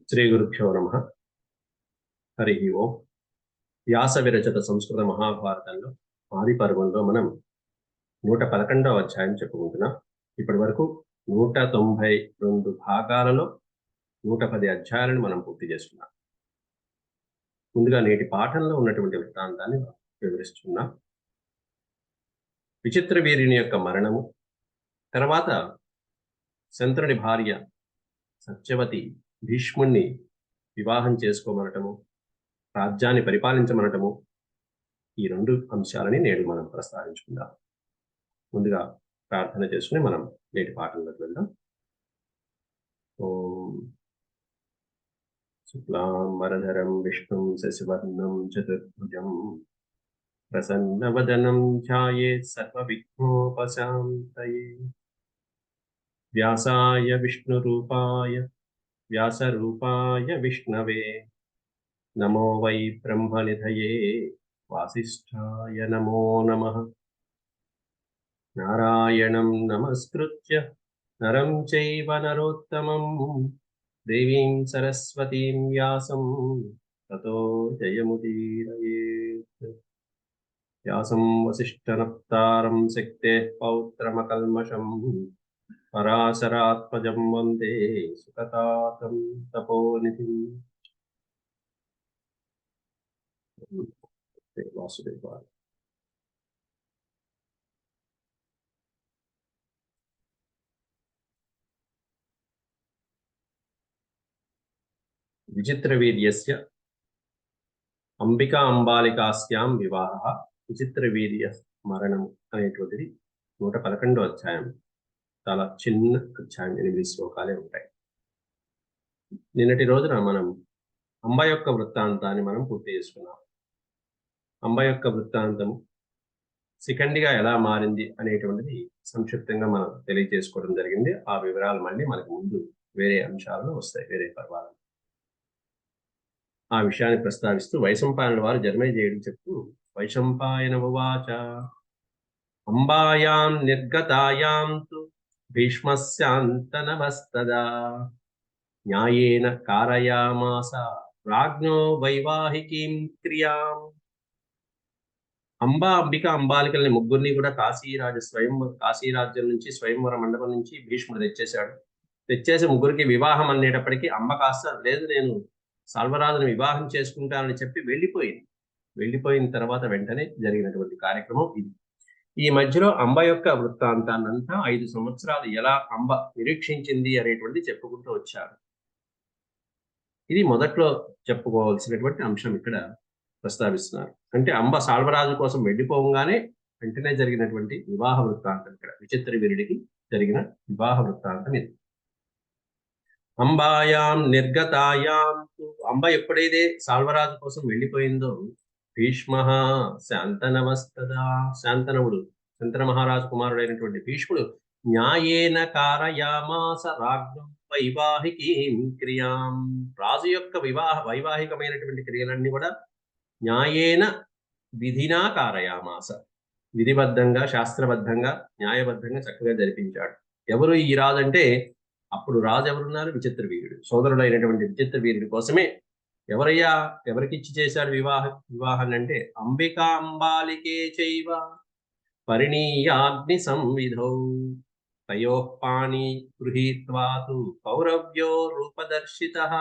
శ్రీ గురుభ్యో నమః. హరి ఓం. వ్యాస విరచిత సంస్కృత మహాభారతంలో ఆది పర్వంలో మనం 111వ అధ్యాయం చెప్పుకుంటున్నాం. ఇప్పటి వరకు 192 భాగాలలో 110 అధ్యాయాలను మనం పూర్తి చేసుకున్నాం. ముందుగా నేటి పాఠంలో ఉన్నటువంటి వృత్తాంతాన్ని వివరిస్తున్నాం. విచిత్ర వీరుని యొక్క మరణము, తర్వాత శంతనుడి భార్య సత్యవతి భీష్ముణ్ణి వివాహం చేసుకోమనటము, రాజ్యాన్ని పరిపాలించమనటము, ఈ రెండు అంశాలని నేడు మనం ప్రస్తావించుకుందాం. ముందుగా ప్రార్థన చేసుకుని మనం నేటి పాఠంలోకి వెళ్దాం. ఓం శుక్లాంబరధరం విష్ణుం శశివర్ణం చతుర్భుజం ప్రసన్నవదనం ధ్యాయేత్ సర్వవిఘ్నోపశాంతయే. వ్యాసాయ విష్ణురూపాయ వ్యాసరూపాయ విష్ణవే నమో వై బ్రహ్మనిధయే వాసిష్ఠాయ నమో నమః. నారాయణం నమస్కృత్య నరం చైవ నరోత్తమం దేవీం సరస్వతీం వ్యాసం తతో జయముదీరయేత్. వ్యాసం వసిష్ఠనప్తారం శక్తేః పౌత్రమకల్మషం పరాశరాత్మజం వందే సుఖతాతం తపోనిధిం. వాసుదేవాయ. విచిత్రవీర్యస్య అంబికా అంబాలికాస్యాం వివాహ విచిత్రవీర్య మరణం అనేటువంటిది 111వ అధ్యాయం. చాలా చిన్న అధ్యాయం, 8 శ్లోకాలే ఉంటాయి. నిన్నటి రోజున మనం అంబ యొక్క వృత్తాంతాన్ని మనం పూర్తి చేసుకున్నాం. అంబ యొక్క వృత్తాంతం శిఖండిగా ఎలా మారింది అనేటువంటిది సంక్షిప్తంగా మనం తెలియజేసుకోవడం జరిగింది. ఆ వివరాలు మళ్ళీ మనకు ముందు వేరే అంశాలలో వస్తాయి, వేరే పర్వాలు. ఆ విషయాన్ని ప్రస్తావిస్తూ వైశంపాయనుల వారు జన్మేజయుడు చెప్తూ, వైశంపాయన ఉవాచ అంబాయాం నిర్గతాయాం తు భీష్మస్యాంతనమస్తదా న్యాయేన కారయామాస రాజ్ఞో వైవాహికీం క్రియాం. అంబా, అంబిక, అంబాలికల్ని ముగ్గురిని కూడా కాశీరాజ్యం నుంచి, స్వయంవర మండపం నుంచి భీష్ముడు తెచ్చేశాడు. తెచ్చేసి ముగ్గురికి వివాహం అనేటప్పటికీ అంబ కాస్త లేదు, నేను సాల్వరాజుని వివాహం చేసుకుంటానని చెప్పి వెళ్ళిపోయింది. వెళ్ళిపోయిన తర్వాత వెంటనే జరిగినటువంటి కార్యక్రమం ఇది. ఈ మధ్యలో అంబ యొక్క వృత్తాంతాన్నంతా 5 సంవత్సరాలు ఎలా అంబ నిరీక్షించింది అనేటువంటిది చెప్పుకుంటూ వచ్చారు. ఇది మొదట్లో చెప్పుకోవాల్సినటువంటి అంశం ఇక్కడ ప్రస్తావిస్తున్నారు. అంటే అంబ సాల్వరాజు కోసం వెళ్ళిపోగానే వెంటనే జరిగినటువంటి వివాహ వృత్తాంతం ఇక్కడ విచిత్ర వీరుడికి జరిగిన వివాహ వృత్తాంతం ఇది. అంబాయాం నిర్గతాయాం, అంబ ఎప్పుడైతే సాల్వరాజు కోసం వెళ్ళిపోయిందో భీష్మ శాంతనమస్తదా, శాంతనవుడు శంతన మహారాజు కుమారుడైనటువంటి భీష్ముడు న్యాయేన కారయామాస రాజ్ఞం వైవాహికీం క్రియాం, రాజు యొక్క వైవాహికమైనటువంటి క్రియలన్నీ కూడా న్యాయేన విధినా కారయామాస, విధిబద్ధంగా, శాస్త్రబద్ధంగా, న్యాయబద్ధంగా చక్కగా జరిపించాడు. ఎవరు ఈ రాజు అంటే, అప్పుడు రాజు ఎవరున్నారు? విచిత్ర వీరుడు, సోదరుడైనటువంటి విచిత్ర వీరుడి కోసమే. ఎవరికిచ్చి చేశాడు వివాహాన్ని అంటే, అంబికా అంబాలికే చైవ పరిణీయాగ్ని సంవిధౌ తయోః పాణి గృహీత్వా తు కౌరవ్యో రూపదర్శితః.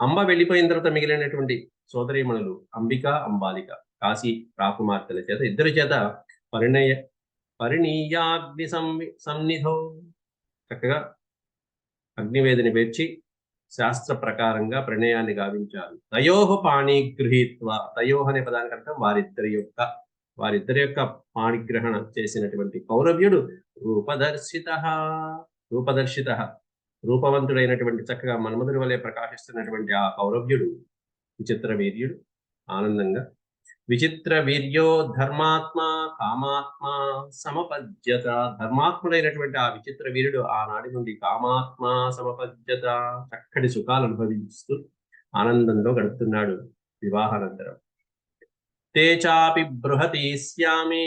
అంబ వెళ్ళిపోయిన తర్వాత మిగిలినటువంటి సోదరీమణులు అంబిక, అంబాలిక, కాశీ రాకుమార్తెల చేత, ఇద్దరి చేత పరిణీయాగ్ని సన్నిధౌ, చక్కగా అగ్నివేదిని పేర్చి శాస్త్ర ప్రకారంగా ప్రణయాన్ని గావించారు. తయోః పాణి గృహీత్వ, తయోః అనే పదానికి అర్థం వారిద్దరి యొక్క పాణిగ్రహణ చేసినటువంటి కౌరవ్యుడు రూపదర్శిత, రూపవంతుడైనటువంటి, చక్కగా మన్మధుడి వలె ప్రకాశిస్తున్నటువంటి ఆ కౌరవ్యుడు విచిత్ర వీర్యుడు ఆనందంగా, విచిత్ర వీర్యో ధర్మాత్మ కామాత్మ సమపద్యత, ధర్మాత్ముడైనటువంటి ఆ విచిత్ర వీరుడు ఆనాటి నుండి కామాత్మ సమపద్యత, చక్కటి సుఖాలు అనుభవిస్తూ ఆనందంలో గడుపుతున్నాడు వివాహానంతరం. తే చాపి బృహతి శ్యామే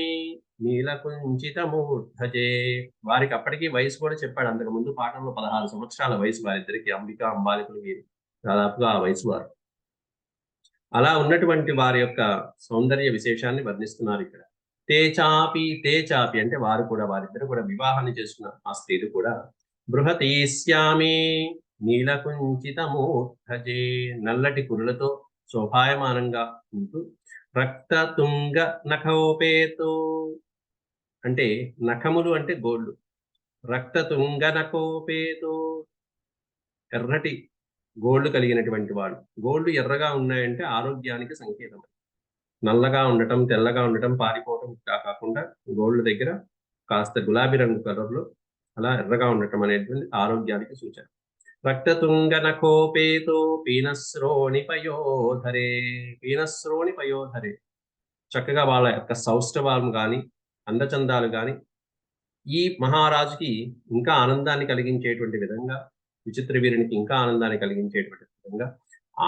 నీలకుంచితమూర్ధజే. వారికి అప్పటికి వయసు కూడా చెప్పాడు. అంతకు ముందు పాఠంలో 16 సంవత్సరాల వయసు వారిద్దరికి, అంబిక అంబాలికలు వీరు దాదాపుగా ఆ వయసు వారు. అలా ఉన్నటువంటి వారి యొక్క సౌందర్య విశేషాన్ని వర్ణిస్తున్నారు ఇక్కడ. తే చాపి అంటే వారు కూడా, వారిద్దరు కూడా వివాహాన్ని చేసుకున్న ఆ స్త్రీలు కూడా బృహతి శ్యామే నీలకుంచితమూర్ధజే నల్లటి కురులతో శోభాయమానంగా ఉంటూ రక్తతుంగ నఖోపేతో అంటే నఖములు అంటే గోళ్ళు, రక్తతుంగ నఖోపేతో ఎర్రటి గోళ్ళు కలిగినటువంటి వాడు. గోళ్ళు ఎర్రగా ఉన్నాయంటే ఆరోగ్యానికి సంకేతం. నల్లగా ఉండటం, తెల్లగా ఉండటం, పారిపోవటం కాకుండా గోళ్ళ దగ్గర కాస్త గులాబీ రంగు కలర్లో అలా ఎర్రగా ఉండటం అనేటువంటి ఆరోగ్యానికి సూచన. రక్తతుంగ నఖోపేతో పీనశ్రోణి పయోధరే. పీనశ్రోణి పయోధరే చక్కగా వాళ్ళ యొక్క సౌష్ఠవం కానీ అందచందాలు కానీ ఈ మహారాజుకి ఇంకా ఆనందాన్ని కలిగించేటువంటి విధంగా, విచిత్ర వీరునికి ఇంకా ఆనందాన్ని కలిగించేటువంటి విధంగా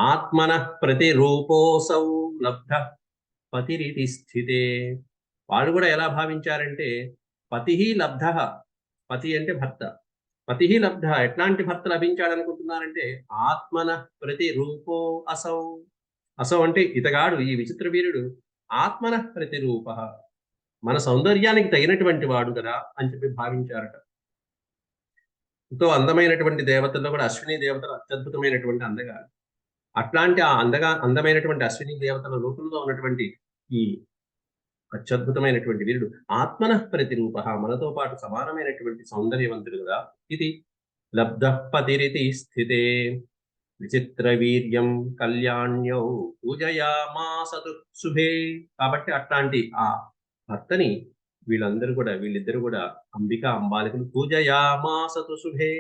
ఆత్మన ప్రతిరూపోసౌ లబ్ధ పతిరితి స్థితే. వాడు కూడా ఎలా భావించారంటే పతి లబ్ధ, పతి అంటే భర్త, పతి లబ్ధ ఎట్లాంటి భర్త లభించాడనుకుంటున్నారంటే ఆత్మన ప్రతిరూపో అసౌ. అసౌ అంటే ఇతగాడు, ఈ విచిత్ర వీరుడు ఆత్మన ప్రతిరూప, మన సౌందర్యానికి తగినటువంటి వాడు కదా అని చెప్పి భావించారట. ఎంతో అందమైనటువంటి దేవతల్లో కూడా అశ్విని దేవతలు అత్యద్భుతమైనటువంటి అందగాడు. అట్లాంటి ఆ అందమైనటువంటి అశ్విని దేవతల రూపంలో ఉన్నటువంటి ఈ అత్యద్భుతమైనటువంటి వీరుడు ఆత్మన ప్రతిరూప, మనతో పాటు సమానమైనటువంటి సౌందర్యవంతుడు కదా. ఇది లబ్ధ పతిరితి స్థితే విచిత్ర వీర్యం కళ్యాణ్యౌ పూజయామాసతు శుభే. కాబట్టి అట్లాంటి ఆ భర్తని వీళ్ళిద్దరు కూడా అంబిక అంబాలికలు పూజయామాసతు శుభే,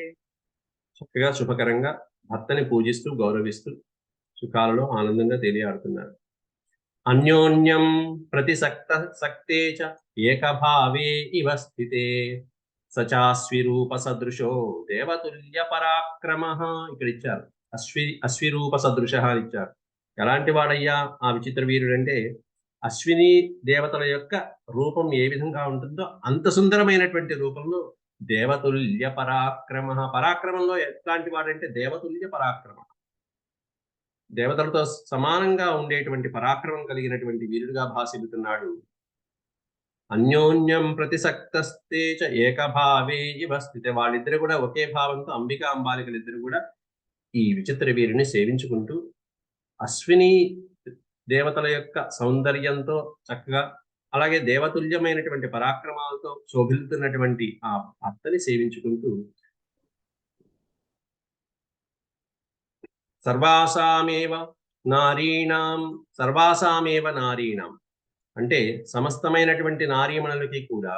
చక్కగా శుభకరంగా భర్తని పూజిస్తూ గౌరవిస్తూ సుఖాలలో ఆనందంగా తేలియాడుతున్నారు. అన్యోన్యం ప్రతిసక్తే చ ఏకభావే ఇవ స్థితే సచాస్విరూప సదృశో దేవతుల్య పరాక్రమ. ఇక్కడ ఇచ్చారు అశ్విరూప సదృశ అని ఇచ్చారు. ఎలాంటి వాడయ్యా ఆ విచిత్ర వీరుడు అంటే అశ్విని దేవతల యొక్క రూపం ఏ విధంగా ఉంటుందో అంత సుందరమైనటువంటి రూపంలో దేవతుల్య పరాక్రమ. పరాక్రమంలో ఎట్లాంటి వాడంటే దేవతుల్య పరాక్రమ, దేవతలతో సమానంగా ఉండేటువంటి పరాక్రమం కలిగినటువంటి వీరుడుగా భాసిల్లుతున్నాడు. అన్యోన్యం ప్రతిసక్తస్తే చ ఏకభావే ఇవ స్థితే. వాళ్ళిద్దరు కూడా ఒకే భావంతో, అంబిక అంబాలికలిద్దరు కూడా ఈ విచిత్ర వీరుని సేవించుకుంటూ అశ్విని దేవతల యొక్క సౌందర్యంతో చక్కగా, అలాగే దేవతుల్యమైనటువంటి పరాక్రమాలతో శోభిల్లుతున్నటువంటి ఆ భర్తని సేవించుకుంటూ సర్వాసామేవ నారీణాం అంటే సమస్తమైనటువంటి నారీమణులకి కూడా,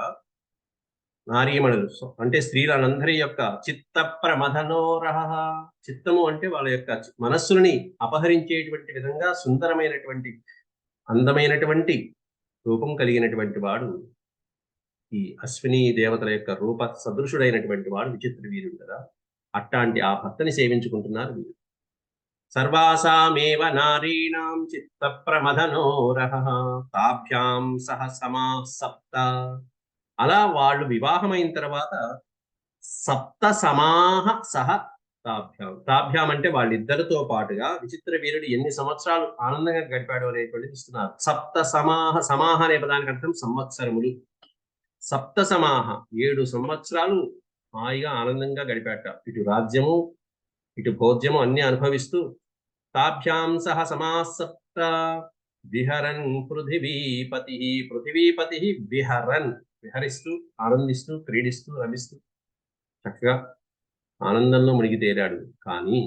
నారీమణులు అంటే స్త్రీలందరి యొక్క చిత్త ప్రమథనోరహ, చిత్తము అంటే వాళ్ళ యొక్క మనస్సుని అపహరించేటువంటి విధంగా సుందరమైనటువంటి అందమైనటువంటి రూపం కలిగినటువంటి వాడు ఈ అశ్విని దేవతల యొక్క రూప సదృశుడైనటువంటి వాడు విచిత్ర వీరుడు కదా. అట్లాంటి ఆ భర్తని సేవించుకుంటున్నారు వీరు. సర్వాసామేవ నారీణాం చిత్త ప్రమథనోరహ తాభ్యాం సహ సమాసప్త. అలా వాళ్ళు వివాహమైన తర్వాత సప్త సమాహ సహ తాభ్యాం అంటే వాళ్ళిద్దరితో పాటుగా విచిత్ర వీరుడు ఎన్ని సంవత్సరాలు ఆనందంగా గడిపాడు అనేటువంటిది ఇస్తున్నారు. సప్త సమాహ అనే పదానికి అర్థం సంవత్సరములు. సప్త సమాహ 7 సంవత్సరాలు హాయిగా ఆనందంగా గడిపాట. ఇటు రాజ్యము ఇటు భోజ్యము అన్ని అనుభవిస్తూ తాభ్యాం సహ సమాసప్త విహరన్ పృథివీపతి విహరిస్తూ ఆనందిస్తూ క్రీడిస్తూ రమిస్తూ చక్కగా ఆనందంలో మునిగి తేలాడు. కానీ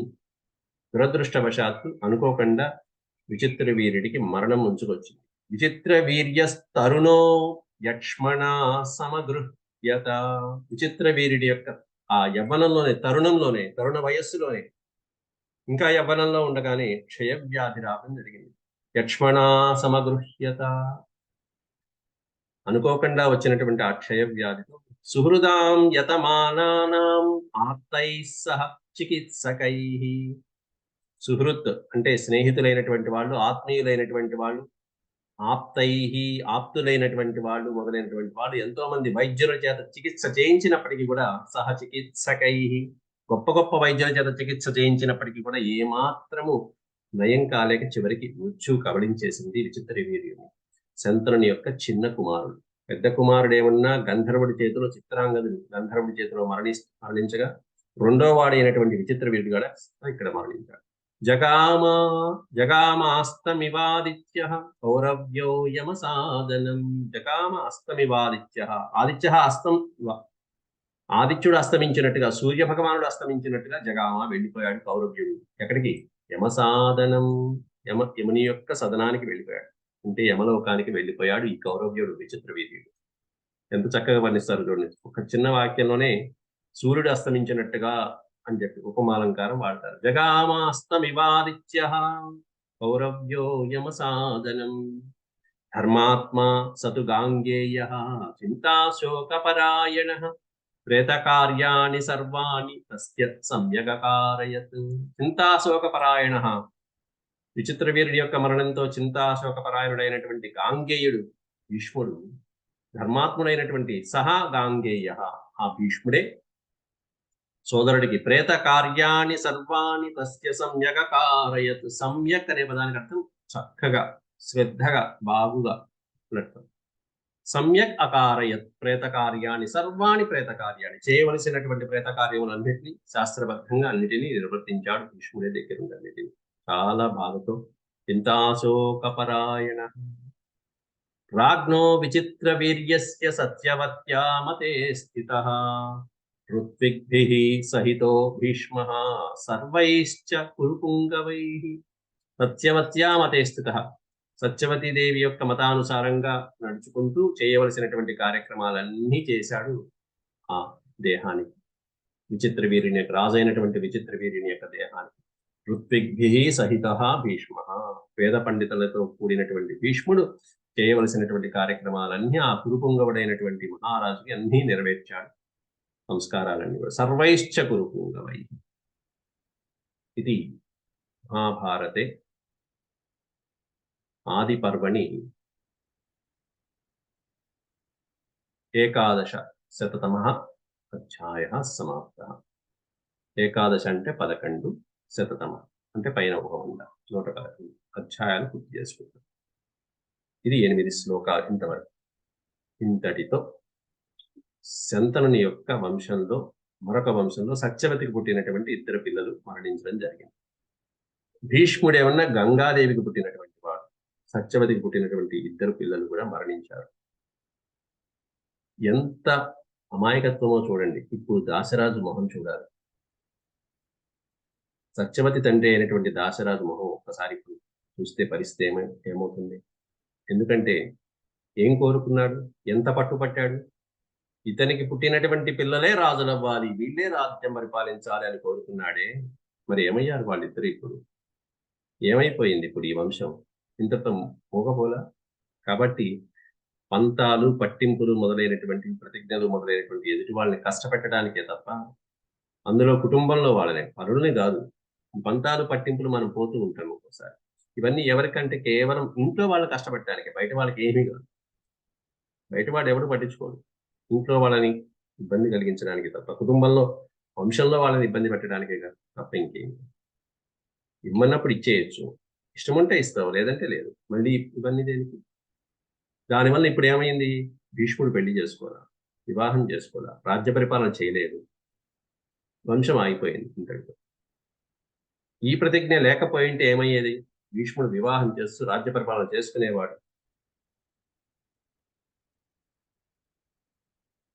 దురదృష్టవశాత్తు అనుకోకుండా విచిత్ర వీరుడికి మరణం ముంచుకొచ్చింది. విచిత్ర వీర్యస్తరుణో యక్ష్మణ సమగృహ్యత. విచిత్ర వీరుడి యొక్క ఆ యవ్వనంలోనే, తరుణ వయస్సులోనే, ఇంకా యవ్వనంలో ఉండగానే క్షయవ్యాధి రావడం జరిగింది. యక్ష్మణ సమగృహ్యత, అనుకోకుండా వచ్చినటువంటి ఆ క్షయవ్యాధితో సుహృదాం యతమానానాం ఆప్తై సహ చికిత్సకై. సుహృత్ అంటే స్నేహితులైనటువంటి వాళ్ళు, ఆత్మీయులైనటువంటి వాళ్ళు, ఆప్తులైనటువంటి వాళ్ళు మొదలైనటువంటి వాళ్ళు ఎంతో మంది వైద్యుల చేత చికిత్స చేయించినప్పటికీ కూడా సహ చికిత్సకై గొప్ప గొప్ప వైద్యుల చేత చికిత్స చేయించినప్పటికీ కూడా ఏమాత్రము నయం కాలేక చివరికి మృత్యు కబళించేసింది విచిత్ర వీర్యుని. శంతనుని యొక్క చిన్న కుమారుడు. పెద్ద కుమారుడు ఏమన్నా గంధర్వుడి చేతిలో చిత్రాంగదుడు గంధర్వుడి చేతిలో మరణించగా రెండో వాడు అయినటువంటి విచిత్ర వీరుడు కూడా ఇక్కడ మరణించాడు. జగామాస్తమివాదిత్య కౌరవ్యో యమ సాధనం. జగామ అస్తమివాదిత్య. ఆదిత్యుడు అస్తమించినట్టుగా సూర్య భగవానుడు అస్తమించినట్టుగా జగామ వెళ్ళిపోయాడు కౌరవ్యుడు. ఎక్కడికి? యమసాధనం. యముని యొక్క సదనానికి వెళ్ళిపోయాడు. అంటే యమలోకానికి వెళ్ళిపోయాడు ఈ కౌరవ్యుడు విచిత్ర వీర్యుడు. ఎంత చక్కగా వర్ణిస్తారు చూడండి. ఒక చిన్న వాక్యంలోనే సూర్యుడు అస్తమించినట్టుగా అని చెప్పి ఉపమాలంకారం వాడతారు. జగామాస్తమివాదిత్య కౌరవ్యో యమసాధనం. ధర్మాత్మా సతు గాంగేయ చింతాశోకపరాయణ ప్రేతకార్యాణి సర్వాణి తస్య సమ్యగకారయత్. చింతాశోకపరాయణ. విచిత్ర వీరుడి యొక్క మరణంతో చింతాశోకపరాయణుడైనటువంటి గాంగేయుడు భీష్ముడు, ధర్మాత్ముడైనటువంటి సహా గాంగేయ ఆ భీష్ముడే సోదరుడికి ప్రేత కార్యాన్ని సర్వాణి తస్య సమ్యగకారయత్. సమ్యక్ అనే పదానికి అర్థం చక్కగా, శ్రద్ధగా, బాగుగా అన్నట్టు. సమ్యక్ అకారయత్ ప్రేత కార్యాన్ని సర్వాణి. ప్రేత కార్యాన్ని చేయవలసినటువంటి ప్రేత కార్యములన్నింటినీ శాస్త్రబద్ధంగా అన్నిటినీ నిర్వర్తించాడు భీష్ముడి దగ్గర అన్నిటినీ చాలా బాధతో. చింతాశోకపరాయణ. రాజ్ఞో విచిత్ర వీర్యస్య సత్యవత్యా మతే స్థితః ఋత్విగ్భిః సహితో భీష్మః సర్వైశ్చ కురుపుంగవైః. సత్యవత్యా మతే స్థితః. సత్యవతీదేవి యొక్క మతానుసారంగా నడుచుకుంటూ చేయవలసినటువంటి కార్యక్రమాలన్నీ చేశాడు ఆ దేహానికి. విచిత్ర వీరుని యొక్క రాజైనటువంటి విచిత్ర వీరుని యొక్క దేహానికి. ఋత్విగ్భిః సహితః భీష్మః. వేద పండితులతో కూడినటువంటి భీష్ముడు చేయవలసినటువంటి కార్యక్రమాలన్నీ ఆ కురుపుంగవుడైనటువంటి మహారాజుకి అన్నీ నెరవేర్చాడు. సంస్కారాలన్నీ కూడా. సర్వైశ్చ కురుపుంగవై. ఇది మహాభారతే ఆది పర్వణి 11 అధ్యాయः సమాప్తः. 11 అంటే 11, శతతమ అంటే పైన 111 అధ్యాయాలు పూర్తి చేసుకుంటాం. ఇది 8 శ్లోకాలు ఇంతవరకు. ఇంతటితో శంతనుని యొక్క వంశంలో మరొక వంశంలో సత్యవతికి పుట్టినటువంటి 2 పిల్లలు మరణించడం జరిగింది. భీష్ముడు ఏమన్నా గంగాదేవికి పుట్టినటువంటి వాడు. సత్యవతికి పుట్టినటువంటి 2 పిల్లలు కూడా మరణించారు. ఎంత అమాయకత్వమో చూడండి. ఇప్పుడు దాశరాజు మొహం చూడాలి. సత్యవతి తండ్రి అయినటువంటి దాశరాజు మొహం ఒక్కసారి చూస్తే పరిస్థితి ఏమవుతుంది? ఎందుకంటే ఏం కోరుకున్నాడు? ఎంత పట్టుపట్టాడు? ఇతనికి పుట్టినటువంటి పిల్లలే రాజులవ్వాలి, వీళ్ళే రాజ్యం పరిపాలించాలి అని కోరుకున్నాడే. మరి ఏమయ్యారు వాళ్ళిద్దరు? ఇప్పుడు ఏమైపోయింది ఇప్పుడు ఈ వంశం? ఇంతతో మోగపోలా. కాబట్టి పంతాలు, పట్టింపులు మొదలైనటువంటి ప్రతిజ్ఞలు మొదలైనటువంటి ఎదుటి వాళ్ళని కష్టపెట్టడానికే తప్ప అందులో కుటుంబంలో వాళ్ళనే, పరులని కాదు. పంతాలు, పట్టింపులు మనం పోతూ ఉంటాం ఒక్కోసారి. ఇవన్నీ ఎవరికంటే కేవలం ఇంట్లో వాళ్ళు కష్టపెట్టడానికి, బయట వాళ్ళకి ఏమీ కాదు. బయట వాడు ఎవరు పట్టించుకోడు. ఇంట్లో వాళ్ళని ఇబ్బంది కలిగించడానికి తప్ప, కుటుంబంలో వంశంలో వాళ్ళని ఇబ్బంది పెట్టడానికే కాదు తప్ప ఇంకేం. ఇమ్మన్నప్పుడు ఇచ్చేయచ్చు, ఇష్టం ఉంటే ఇస్తావు, లేదంటే లేదు. మళ్ళీ ఇవన్నీ దేనికి? దానివల్ల ఇప్పుడు ఏమైంది? భీష్ముడు పెళ్లి చేసుకోరా, వివాహం చేసుకోరా, రాజ్య పరిపాలన చేయలేదు, వంశం ఆగిపోయింది ఇంతటితో. ఈ ప్రతిజ్ఞ లేకపోయింటే ఏమయ్యేది? భీష్ముడు వివాహం చేస్తూ రాజ్య పరిపాలన చేసుకునేవాడు.